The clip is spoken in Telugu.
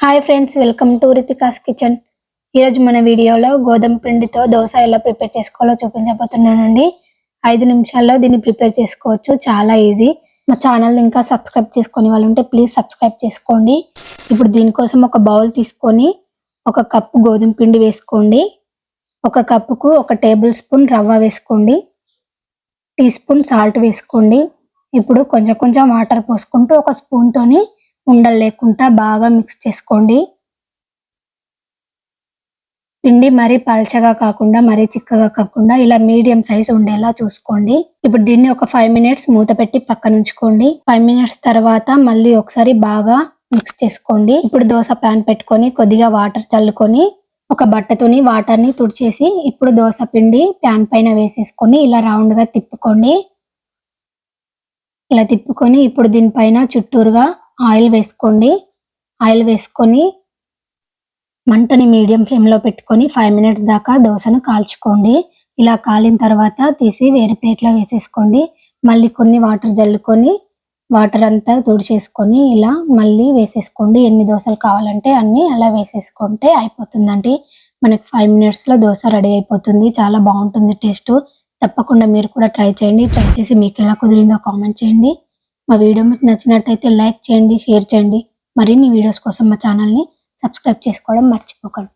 Hi friends, welcome to Ritika's kitchen. ఈరోజు మన వీడియోలో గోధుమ పిండితో దోశ ఎలా ప్రిపేర్ చేసుకోవాలో చూపించబోతున్నానండి. 5 నిమిషాల్లో దీన్ని ప్రిపేర్ చేసుకోవచ్చు, చాలా ఈజీ. మా ఛానల్ని ఇంకా సబ్స్క్రైబ్ చేసుకునే వాళ్ళు ఉంటే ప్లీజ్ సబ్స్క్రైబ్ చేసుకోండి. ఇప్పుడు దీనికోసం ఒక బౌల్ తీసుకొని 1 కప్పు గోధుమ పిండి వేసుకోండి. 1 కప్పుకు 1 టేబుల్ స్పూన్ రవ్వ వేసుకోండి. టీ స్పూన్ సాల్ట్ వేసుకోండి. ఇప్పుడు కొంచెం కొంచెం వాటర్ పోసుకుంటూ 1 స్పూన్తోని ఉండలు లేకుండా బాగా మిక్స్ చేసుకోండి. పిండి మరీ పల్చగా కాకుండా మరీ చిక్కగా కాకుండా ఇలా మీడియం సైజ్ ఉండేలా చూసుకోండి. ఇప్పుడు దీన్ని ఒక 5 మినిట్స్ మూత పెట్టి పక్కన ఉంచుకోండి. 5 మినిట్స్ తర్వాత మళ్ళీ ఒకసారి బాగా మిక్స్ చేసుకోండి. ఇప్పుడు దోశ ప్యాన్ పెట్టుకొని కొద్దిగా వాటర్ చల్లుకొని ఒక బట్టతోని వాటర్ని తుడిచేసి ఇప్పుడు దోశ పిండి ప్యాన్ పైన వేసేసుకొని ఇలా రౌండ్ గా తిప్పుకోండి. ఇలా తిప్పుకొని ఇప్పుడు దీనిపైన చుట్టూరుగా ఆయిల్ వేసుకోండి. ఆయిల్ వేసుకొని మంటని మీడియం ఫ్లేమ్లో పెట్టుకొని 5 మినిట్స్ దాకా దోశను కాల్చుకోండి. ఇలా కాలిన తర్వాత తీసి వేరే ప్లేట్లో వేసేసుకోండి. మళ్ళీ కొన్ని వాటర్ జల్లుకొని వాటర్ అంతా తుడిచేసుకొని ఇలా మళ్ళీ వేసేసుకోండి. ఎన్ని దోశలు కావాలంటే అన్ని అలా వేసేసుకుంటే అయిపోతుందండి. మనకి 5 మినిట్స్లో దోశ రెడీ అయిపోతుంది. చాలా బాగుంటుంది టేస్ట్. తప్పకుండా మీరు కూడా ట్రై చేయండి. ట్రై చేసి మీకు ఎలా కుదిరిందో కామెంట్ చేయండి. మా వీడియో మీకు నచ్చినట్టయితే లైక్ చేయండి, షేర్ చేయండి. మరిన్ని వీడియోస్ కోసం మా ఛానల్ని సబ్స్క్రైబ్ చేసుకోవడం మర్చిపోకండి.